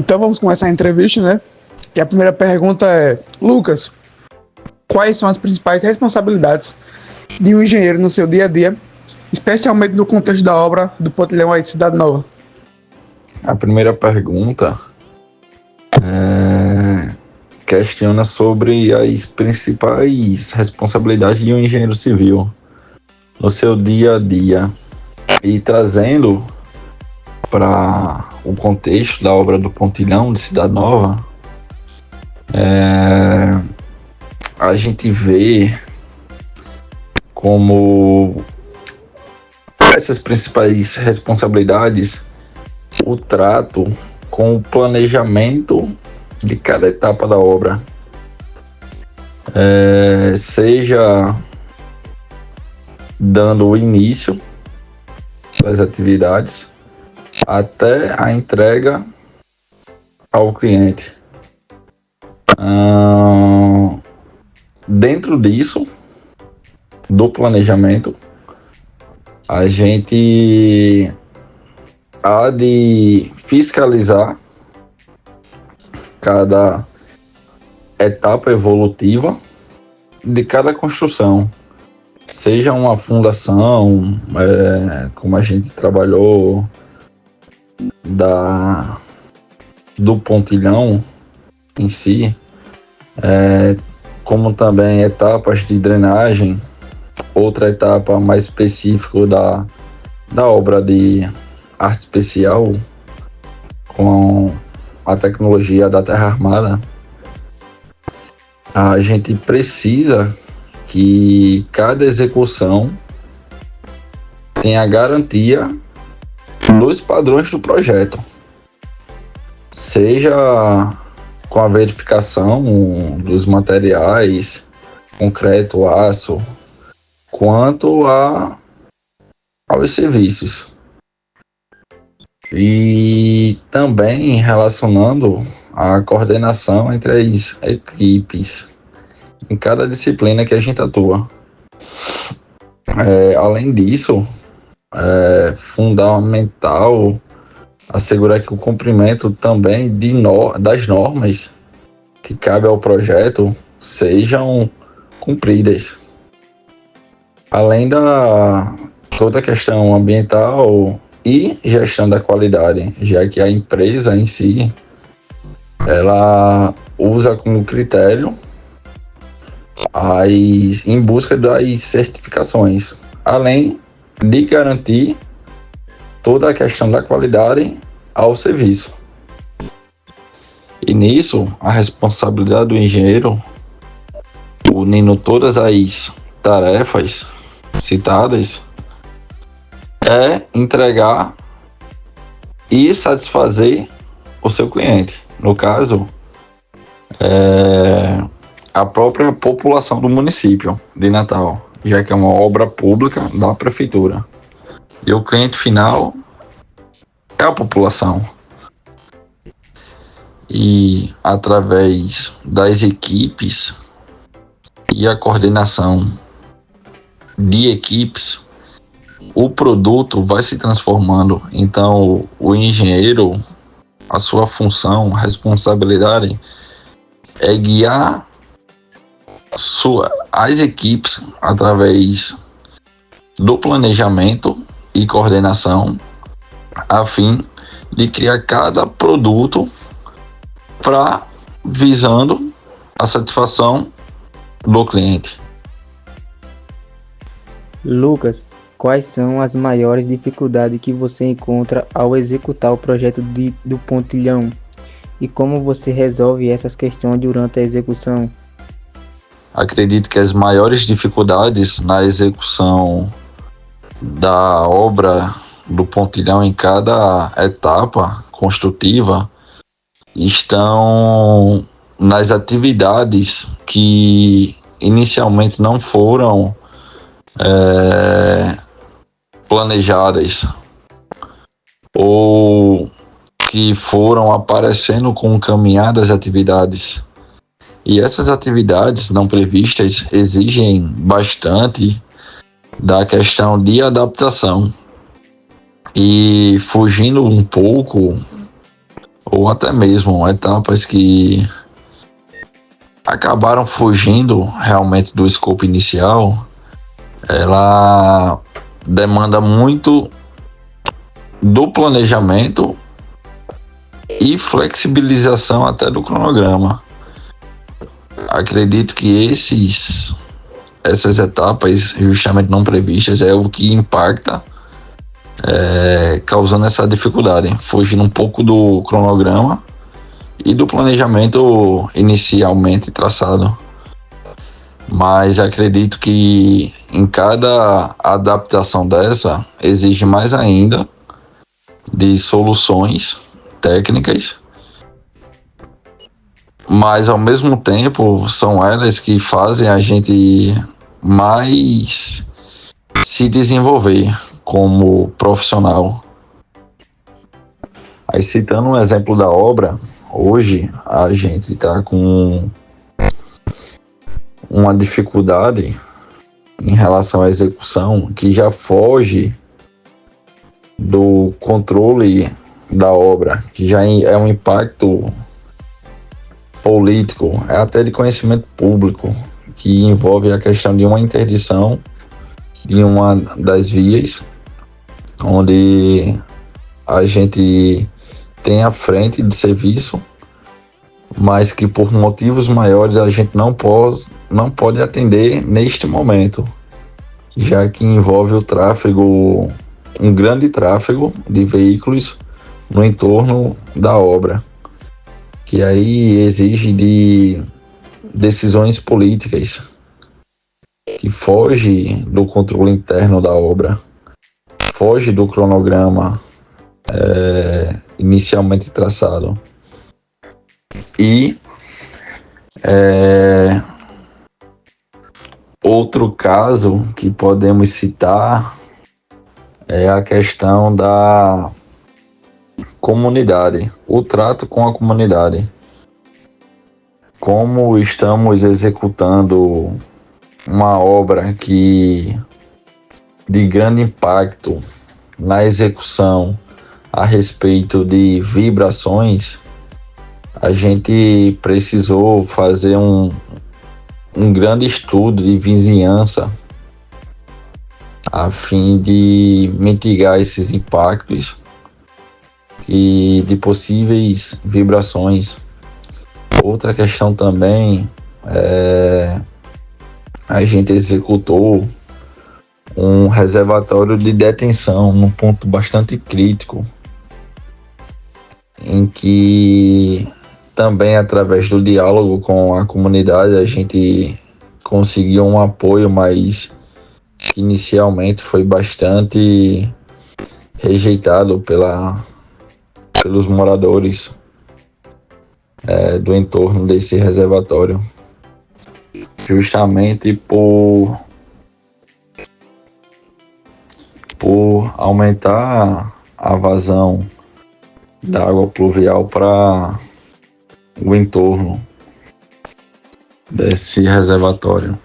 Então vamos começar a entrevista, né? E a primeira pergunta é: Lucas, quais são as principais responsabilidades de um engenheiro no seu dia a dia, especialmente no contexto da obra do Pontilhão aí de Cidade Nova? A primeira pergunta questiona sobre as principais responsabilidades de um engenheiro civil no seu dia a dia, e trazendo para o contexto da obra do Pontilhão de Cidade Nova, a gente vê como essas principais responsabilidades o trato com o planejamento de cada etapa da obra, seja dando o início das atividades até a entrega ao cliente. Dentro disso, do planejamento, a gente há de fiscalizar cada etapa evolutiva de cada construção, seja uma fundação, como a gente trabalhou do pontilhão em si, como também etapas de drenagem, outra etapa mais específica da obra de arte especial com a tecnologia da Terra Armada. A gente precisa que cada execução tenha garantia dos padrões do projeto, seja com a verificação dos materiais, concreto, aço, quanto aos serviços. E também relacionando a coordenação entre as equipes em cada disciplina que a gente atua. Além disso, é fundamental assegurar que o cumprimento também das normas que cabe ao projeto sejam cumpridas. Além da toda a questão ambiental e gestão da qualidade, já que a empresa em si, ela usa como critério em busca das certificações, além de garantir toda a questão da qualidade ao serviço. E nisso, a responsabilidade do engenheiro, unindo todas as tarefas citadas, é entregar e satisfazer o seu cliente. No caso, a própria população do município de Natal, já que é uma obra pública da prefeitura. E o cliente final é a população. E através das equipes e a coordenação de equipes, o produto vai se transformando. Então, o engenheiro, a sua função, responsabilidade é guiar as equipes através do planejamento e coordenação, a fim de criar cada produto visando a satisfação do cliente. Lucas, quais são as maiores dificuldades que você encontra ao executar o projeto do Pontilhão e como você resolve essas questões durante a execução? Acredito que as maiores dificuldades na execução da obra do Pontilhão em cada etapa construtiva estão nas atividades que inicialmente não foram planejadas ou que foram aparecendo com o caminhar das atividades. E essas atividades não previstas exigem bastante da questão de adaptação. E fugindo um pouco ou até mesmo etapas que acabaram fugindo realmente do escopo inicial, ela demanda muito do planejamento e flexibilização até do cronograma. Acredito que essas etapas justamente não previstas é o que impacta, causando essa dificuldade, fugindo um pouco do cronograma e do planejamento inicialmente traçado. Mas acredito que em cada adaptação dessa exige mais ainda de soluções técnicas, mas ao mesmo tempo são elas que fazem a gente mais se desenvolver como profissional. Aí, citando um exemplo da obra, hoje a gente está com uma dificuldade em relação à execução que já foge do controle da obra, que já é um impacto político, é até de conhecimento público, que envolve a questão de uma interdição de uma das vias, onde a gente tem a frente de serviço, mas que por motivos maiores a gente não pode atender neste momento, já que envolve o tráfego, um grande tráfego de veículos no entorno da obra, que aí exige de decisões políticas que foge do controle interno da obra, foge do cronograma inicialmente traçado. E outro caso que podemos citar é a questão da comunidade, o trato com a comunidade. Como estamos executando uma obra de grande impacto na execução a respeito de vibrações, a gente precisou fazer um grande estudo de vizinhança a fim de mitigar esses impactos e de possíveis vibrações. Outra questão também a gente executou um reservatório de detenção num ponto bastante crítico, em que também através do diálogo com a comunidade a gente conseguiu um apoio, mas inicialmente foi bastante rejeitado pelos moradores do entorno desse reservatório, justamente por aumentar a vazão da água pluvial para o entorno desse reservatório.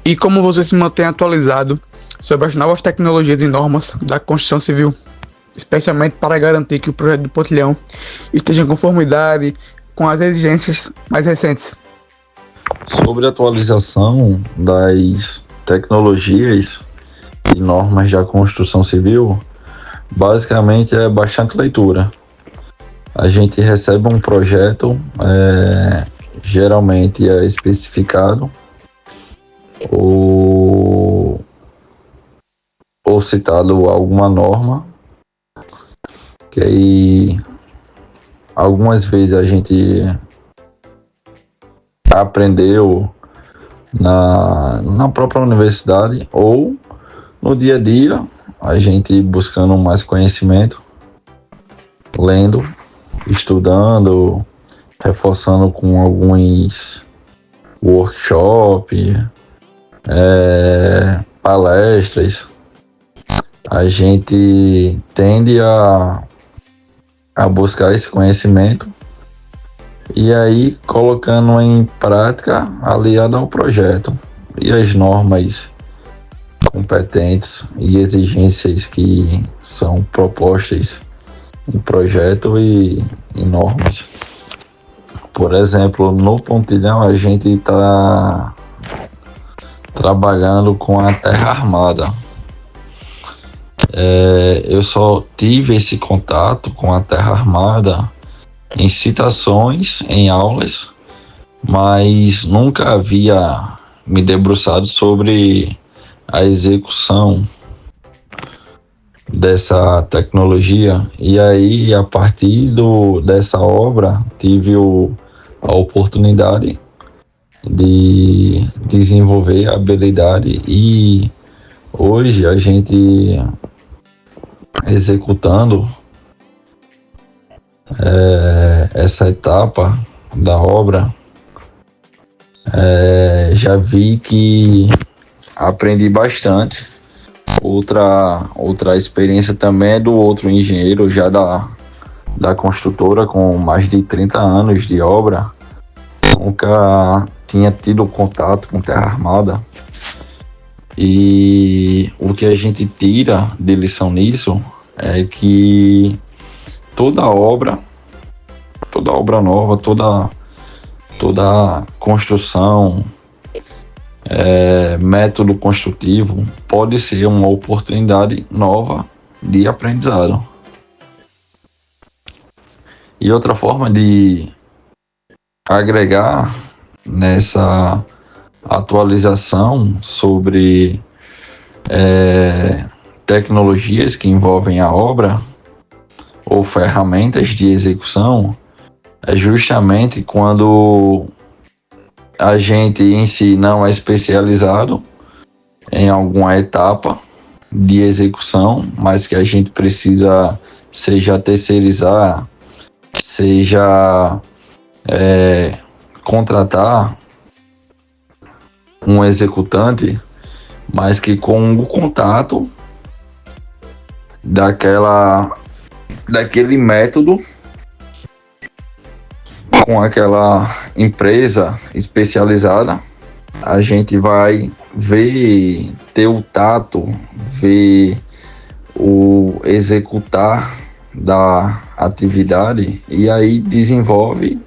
E como você se mantém atualizado sobre as novas tecnologias e normas da construção civil, especialmente para garantir que o projeto do Pontilhão esteja em conformidade com as exigências mais recentes? Sobre a atualização das tecnologias e normas da construção civil, basicamente é bastante leitura. A gente recebe um projeto, geralmente é especificado ou citado alguma norma, que aí algumas vezes a gente aprendeu na própria universidade ou no dia a dia, a gente buscando mais conhecimento, lendo, estudando, reforçando com alguns workshops, palestras. A gente tende a buscar esse conhecimento e aí colocando em prática aliado ao projeto. E as normas competentes e exigências que são propostas em projeto e em normas. Por exemplo, no Pontilhão a gente está trabalhando com a terra armada. Eu só tive esse contato com a terra armada em citações, em aulas, mas nunca havia me debruçado sobre a execução dessa tecnologia. E aí, a partir dessa obra, tive a oportunidade de desenvolver a habilidade, e hoje a gente executando essa etapa da obra, já vi que aprendi bastante. Outra experiência também é do outro engenheiro já da construtora, com mais de 30 anos de obra. Nunca tinha tido contato com terra armada, e o que a gente tira de lição nisso é que toda obra nova, toda construção, método construtivo pode ser uma oportunidade nova de aprendizado. E outra forma de agregar nessa atualização sobre tecnologias que envolvem a obra ou ferramentas de execução é justamente quando a gente em si não é especializado em alguma etapa de execução, mas que a gente precisa seja terceirizar, seja contratar um executante, mas que com o contato daquele método com aquela empresa especializada, a gente vai ver, ter o tato, ver o executar da atividade, e aí desenvolve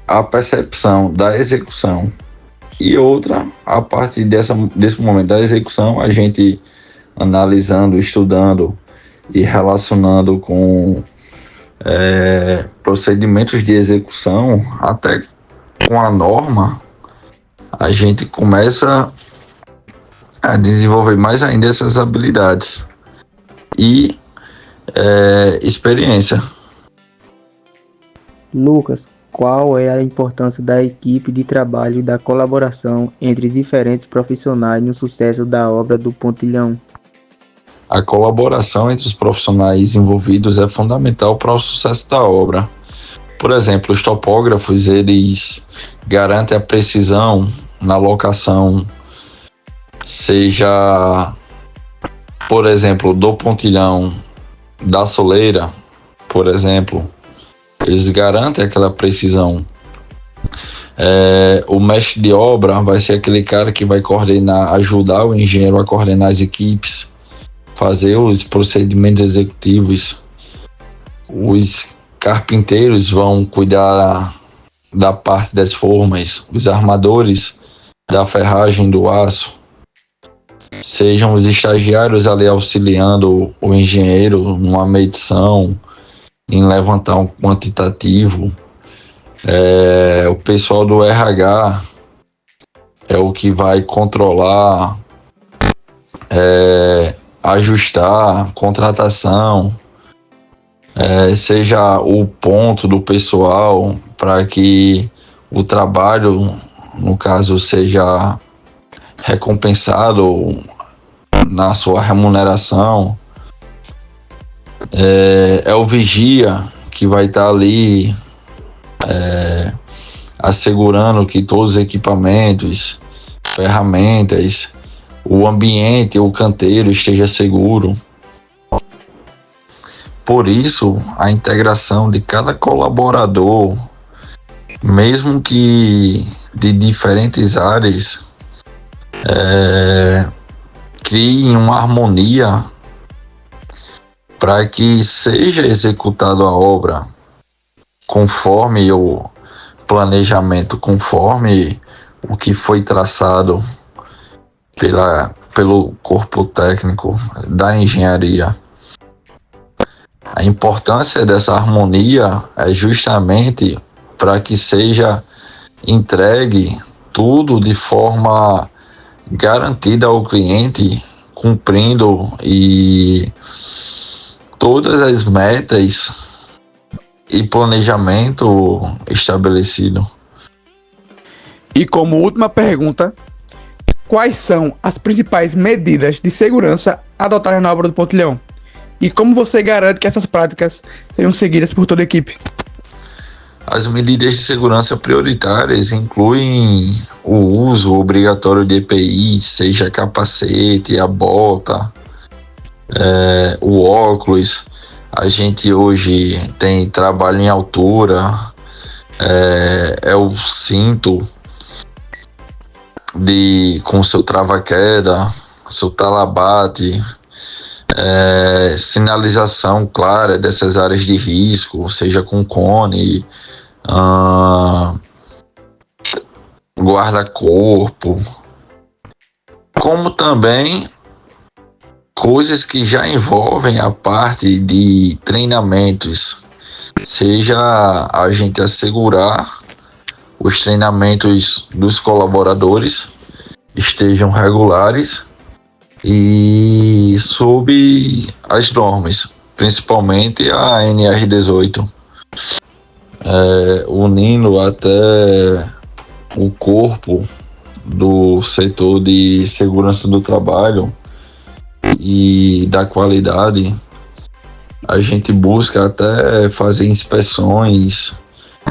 a percepção da execução. E outra, a partir desse momento da execução, a gente analisando, estudando e relacionando com procedimentos de execução, até com a norma, a gente começa a desenvolver mais ainda essas habilidades e experiência. Lucas, qual é a importância da equipe de trabalho e da colaboração entre diferentes profissionais no sucesso da obra do Pontilhão? A colaboração entre os profissionais envolvidos é fundamental para o sucesso da obra. Por exemplo, os topógrafos, eles garantem a precisão na locação, seja, por exemplo, do pontilhão da soleira, por exemplo, eles garantem aquela precisão. O mestre de obra vai ser aquele cara que vai coordenar, ajudar o engenheiro a coordenar as equipes, fazer os procedimentos executivos. Os carpinteiros vão cuidar da parte das formas, os armadores da ferragem do aço. Sejam os estagiários ali auxiliando o engenheiro numa medição, em levantar um quantitativo. O pessoal do RH é o que vai controlar, ajustar contratação, seja o ponto do pessoal para que o trabalho, no caso, seja recompensado na sua remuneração. O vigia que vai estar ali assegurando que todos os equipamentos, ferramentas, o ambiente, o canteiro esteja seguro. Por isso, a integração de cada colaborador, mesmo que de diferentes áreas, criem uma harmonia para que seja executada a obra conforme o planejamento, conforme o que foi traçado pelo corpo técnico da engenharia. A importância dessa harmonia é justamente para que seja entregue tudo de forma garantida ao cliente, cumprindo todas as metas e planejamento estabelecido. E como última pergunta, quais são as principais medidas de segurança adotadas na obra do Pontilhão? E como você garante que essas práticas serão seguidas por toda a equipe? As medidas de segurança prioritárias incluem o uso obrigatório de EPI, seja capacete, a bota, o óculos. A gente hoje tem trabalho em altura, o cinto com seu trava-queda, seu talabate, sinalização clara dessas áreas de risco, seja com cone, guarda-corpo, como também coisas que já envolvem a parte de treinamentos, seja a gente assegurar os treinamentos dos colaboradores estejam regulares e sob as normas, principalmente a NR18, unindo até o corpo do setor de segurança do trabalho e da qualidade. A gente busca até fazer inspeções,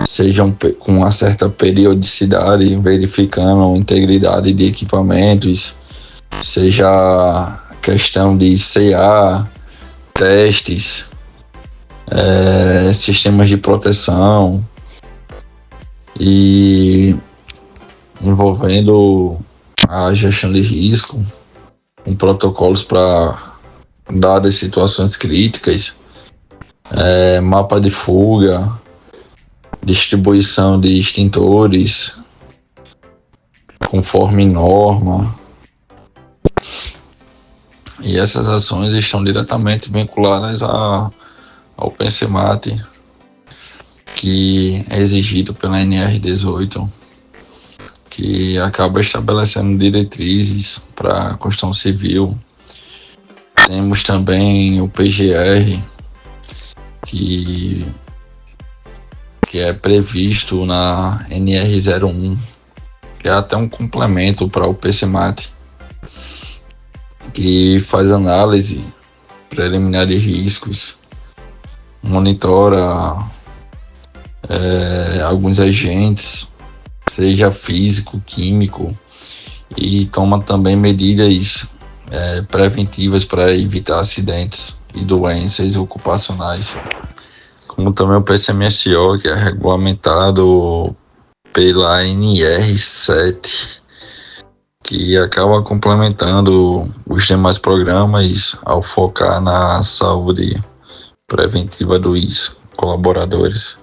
sejam com uma certa periodicidade, verificando a integridade de equipamentos, seja questão de CA, testes, sistemas de proteção e envolvendo a gestão de risco, com protocolos para dadas situações críticas, mapa de fuga, distribuição de extintores conforme norma. E essas ações estão diretamente vinculadas ao PCMAT, que é exigido pela NR18, que acaba estabelecendo diretrizes para a construção civil. Temos também o PGR, que é previsto na NR01, que é até um complemento para o PCMAT, que faz análise preliminar de riscos, monitora alguns agentes, seja físico, químico, e toma também medidas preventivas para evitar acidentes e doenças ocupacionais. Como também o PCMSO, que é regulamentado pela NR7, que acaba complementando os demais programas ao focar na saúde preventiva dos colaboradores.